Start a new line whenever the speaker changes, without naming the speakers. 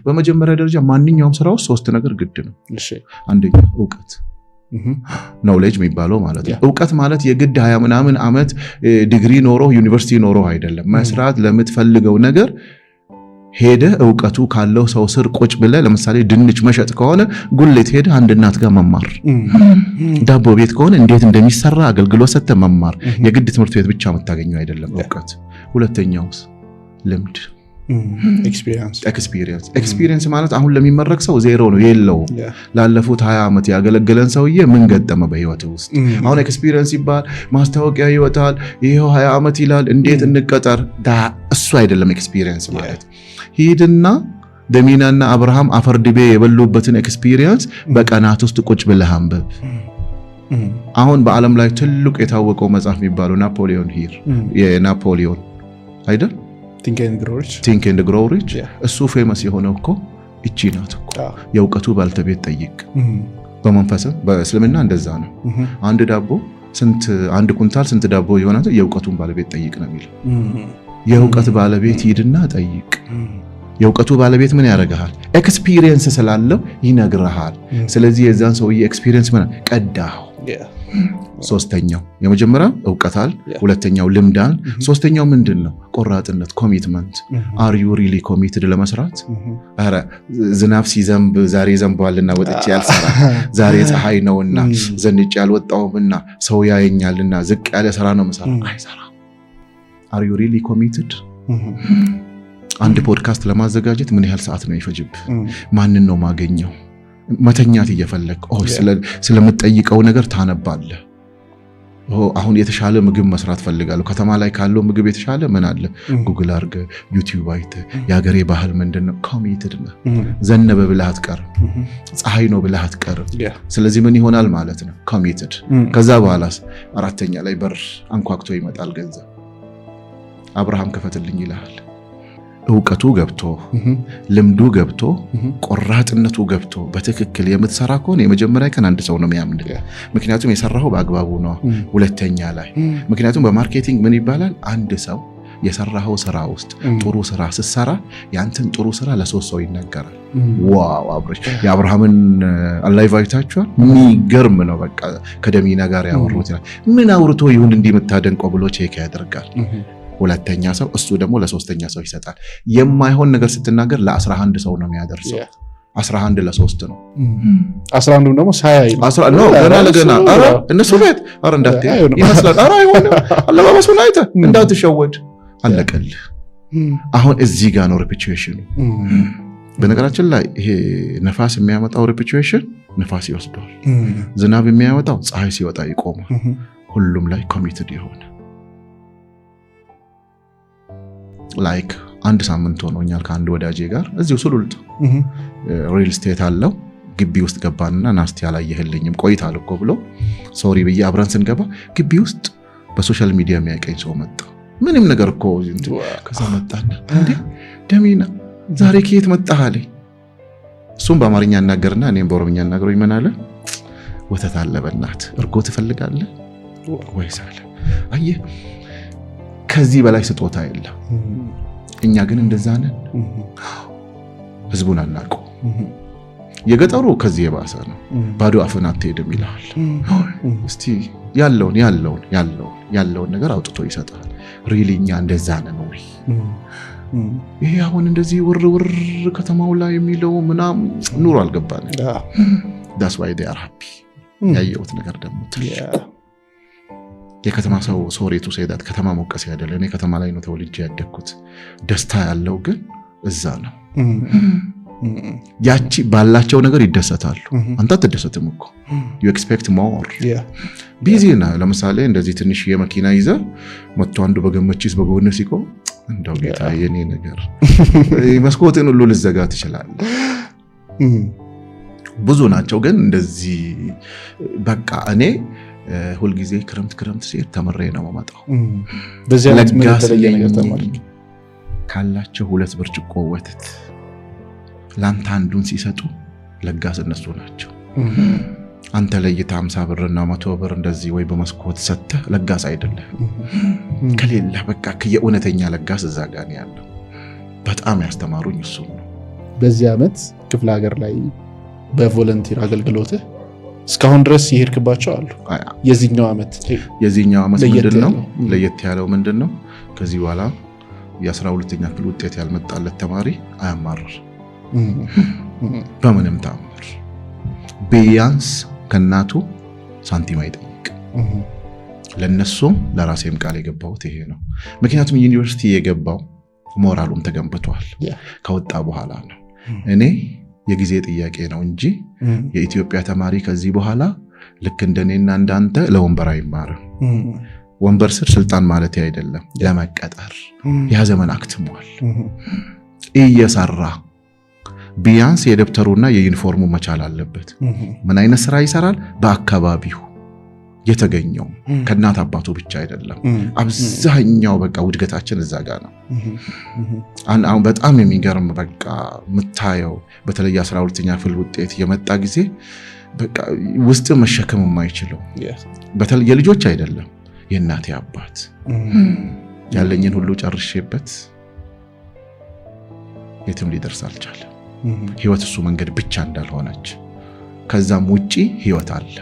በመጀመሪያ ደረጃ ማንኛውም ስራ ውስጥ ሶስት ነገር ግድ ነው።
እሺ
አንደኛ ዕውቀት ኖሌጅ የሚባለው ማለት ነው። ዕውቀት ማለት የግድ 20 ምናምን ዓመት ዲግሪ ኖሮ ዩኒቨርሲቲ ኖሮ አይደለም። መስራት ለምትፈልገው ነገር ሄደ ዕውቀቱ ካለው ሰው ስር ቁጭ ብለ ለምሳሌ ድንች መሸጥ ከሆነ ጉሌት ሄደ አንድ እናት ጋር መማር፣ ዳቦ ቤት ከሆነ እንዴት እንደሚሰራ አገልግሎት ሰጥተ መማር። የግድ ትምህርት ቤት ብቻ የምታገኘው አይደለም ዕውቀት። ሁለተኛውስ ልምድ ኤክስፒሪየንስ ማለት አሁን ለሚመረቅ ሰው ዜሮ ነው የለውም። ላለፉት 20 ዓመት ያገለገለን ሰውዬ ምን ገጠመ በህይወት ውስጥ? አሁን ኤክስፒሪየንስ ይባል ማስታወቂያ ይወጣል፣ ይሄው 20 ዓመት ይላል፣ እንዴት እንቀጠር? እሱ አይደለም ኤክስፒሪየንስ ማለት። ሂድና ደሚናና አብርሃም አፈርድቤ የበሉበትን ኤክስፒሪየንስ በቀናት ውስጥ ቁጭ ብለህ አንብብ። አሁን በዓለም ላይ ትልቁ የታወቀው መጽሐፍ የሚባለው ናፖሊዮን ሂል የናፖሊዮን አይደል? ቲንክ ኤንድ ግሮው ሪች እሱ ፌመስ የሆነው እኮ እቺ ናት እኮ የዕውቀቱ ባልተቤት ጠይቅ። በመንፈስም በእስልምና እንደዛ ነው። አንድ ኩንታል ስንት ዳቦ ይሆናል? የዕውቀቱን ባለቤት ጠይቅ ነው የሚለው። የዕውቀት ባለቤት ሂድና ጠይቅ። የዕውቀቱ ባለቤት ምን ያደርግሃል? ኤክስፒሪየንስ ስላለው ይነግርሃል። ስለዚህ የዛን ሰውዬ ኤክስፒሪየንስ ምን ቀዳው። ሶስተኛው የመጀመሪያው ዕውቀታል፣ ሁለተኛው ልምዳል፣ ሶስተኛው ምንድነው? ቆራጥነት ኮሚትመንት። አር ዩ ሪሊ ኮሚትድ ለመስራት? አረ ዝናብ ሲዘንብ ዛሬ ዘንቧልና ወጥቼ ያልሰራ፣ ዛሬ ፀሐይ ነውና ዘንጬ ያልወጣውምና ሰው ያየኛልና ዝቅ ያለ ስራ ነው መስራ አይሰራ። አር ዩ ሪሊ ኮሚትድ? አንድ ፖድካስት ለማዘጋጀት ምን ያህል ሰዓት ነው ይፈጅብ? ማንን ነው ማገኘው? መተኛት እየፈለግ ስለምትጠይቀው ነገር ታነባለህ። አሁን የተሻለ ምግብ መስራት ፈልጋለሁ፣ ከተማ ላይ ካለው ምግብ የተሻለ ምን አለ? ጉግል አርገ ዩቲዩብ አይተ የሀገሬ ባህል ምንድነው? ኮሚትድ ነህ። ዘነበ ብለህ አትቀርም፣ ፀሐይ ነው ብለህ አትቀርም። ስለዚህ ምን ይሆናል ማለት ነው? ኮሚትድ። ከዛ በኋላስ አራተኛ ላይ በር አንኳክቶ ይመጣል ገንዘብ። አብርሃም ክፈትልኝ ይልሃል። ዕውቀቱ ገብቶ ልምዱ ገብቶ ቆራጥነቱ ገብቶ በትክክል የምትሰራ ከሆነ የመጀመሪያ ቀን አንድ ሰው ነው የሚያምን። ምክንያቱም የሰራው በአግባቡ ነው። ሁለተኛ ላይ ምክንያቱም በማርኬቲንግ ምን ይባላል? አንድ ሰው የሰራው ስራ ውስጥ ጥሩ ስራ ስትሰራ ያንተን ጥሩ ስራ ለሶስት ሰው ይነገራል። ዋው አብረሽ የአብርሃምን ላይቭ አይታችኋል? የሚገርም ነው። በቃ ከደሚና ጋር ያወሩት ምን አውርቶ ይሁን እንዲህ የምታደንቀው ብሎ ቼክ ያደርጋል። ሁለተኛ ሰው እሱ ደግሞ ለሶስተኛ ሰው ይሰጣል። የማይሆን ነገር ስትናገር ለ11 ሰው ነው የሚያደርሰው። 11 ለ3 ነው።
11 ደግሞ ሳያይ
ነው ገና ለገና አረ እነሱ ቤት አረ እንዳትይ ይመስላል። አረ አይሆንም አለባበሱን አይተህ እንዳትሸወድ አለቀልህ። አሁን እዚህ ጋር ነው ሪፒቹዌሽኑ። በነገራችን ላይ ይሄ ነፋስ የሚያመጣው ሪፒቹዌሽን ነፋስ ይወስደዋል። ዝናብ የሚያመጣው ፀሐይ ሲወጣ ይቆማል። ሁሉም ላይ ኮሚትድ የሆነ ላይክ አንድ ሳምንት ሆኖኛል ከአንድ ወዳጄ ጋር እዚሁ ሱሉልት ሪል ስቴት አለው ግቢ ውስጥ ገባንና ናስቲ ያላየህልኝም ቆይታል እኮ ብሎ ሶሪ ብዬ አብረን ስንገባ ግቢ ውስጥ በሶሻል ሚዲያ የሚያቀኝ ሰው መጣ። ምንም ነገር እኮ ከዛ መጣና እንዴ ደሚና ዛሬ ከየት መጣህ አለኝ። እሱም በአማርኛ እናገርና እኔም በኦሮምኛ እናገረው ይመናለ ወተት አለ በእናት እርጎ ትፈልጋለህ ወይስ አለ። አየህ ከዚህ በላይ ስጦታ የለም። እኛ ግን እንደዛ ነን። ህዝቡን አናውቀው። የገጠሩ ከዚህ የባሰ ነው። ባዶ አፍን አትሄድም ይላል። እስቲ ያለውን ነገር አውጥቶ ይሰጣል። ሪሊኛ እንደዛ ነን ወይ? ይሄ አሁን እንደዚህ ውር ከተማው ላይ የሚለው ምናምን ኑሮ አልገባንም። that's why they are happy። ያየሁት ነገር ደግሞ የከተማ ሰው ሶሪቱ ሰይዳት ከተማ ሞቀስ ያደለ እኔ ከተማ ላይ ነው ተወልጄ ያደግኩት። ደስታ ያለው ግን እዛ ነው። ያቺ ባላቸው ነገር ይደሰታሉ። አንተ አትደሰትም እኮ you expect more። ቢዚ ነህ። ለምሳሌ እንደዚህ ትንሽ የመኪና ይዘህ መጥቶ አንዱ በገመችስ በጎንህ ሲቆም እንደው ጌታ የኔ ነገር መስኮትን ሁሉ ልዘጋ ትችላለህ። ብዙ ናቸው ግን እንደዚህ በቃ እኔ ሁል ጊዜ ክረምት ሲሄድ ተመሬ ነው የማመጣው።
በዚህ አይነት ምን ተለየ ነገር ተማሪ
ካላቸው 2 ብርጭቆ ወተት ላንተ አንዱን ሲሰጡ ለጋስ እነሱ ናቸው። አንተ ለይታ 50 ብርና 100 ብር እንደዚህ ወይ በመስኮት ሰጥተህ ለጋስ አይደለም። ከሌላ በቃ የእውነተኛ ለጋስ እዛ ጋር ነው ያለው። በጣም ያስተማሩኝ እሱ ነው።
በዚህ ዓመት ክፍለ ሀገር ላይ በቮለንቲር አገልግሎትህ እስካሁን ድረስ የሄድክባቸው አሉ። የዚህኛው ዓመት
ምንድነው ለየት ያለው ምንድነው? ከዚህ በኋላ የ12ኛ ክፍል ውጤት ያልመጣለት ተማሪ አያማርር በምንም ተአምር። ቢያንስ ከናቱ ሳንቲም አይጠይቅ። ለነሱም ለራሴም ቃል የገባሁት ይሄ ነው። ምክንያቱም ዩኒቨርሲቲ የገባው ሞራሉም ተገንብቷል ከወጣ በኋላ ነው። እኔ የጊዜ ጥያቄ ነው እንጂ የኢትዮጵያ ተማሪ ከዚህ በኋላ ልክ እንደኔና እንዳንተ ለወንበር አይማርም። ወንበር ስር ስልጣን ማለት አይደለም፣ ለመቀጠር ያ ዘመን አክትሟል። እየሰራ ቢያንስ የደብተሩና የዩኒፎርሙ መቻል አለበት። ምን አይነት ስራ ይሰራል? በአካባቢው የተገኘው ከእናት አባቱ ብቻ አይደለም። አብዛኛው በቃ ውድገታችን እዛ ጋር ነው። አሁን በጣም የሚገርም በቃ የምታየው በተለይ 12ኛ ክፍል ውጤት የመጣ ጊዜ በቃ ውስጥ መሸከም የማይችለው በተለይ የልጆች አይደለም የእናቴ አባት ያለኝን ሁሉ ጨርሼበት የትም ሊደርስ አልቻለም። ህይወት እሱ መንገድ ብቻ እንዳልሆነች ከዛም ውጪ ህይወት አለ።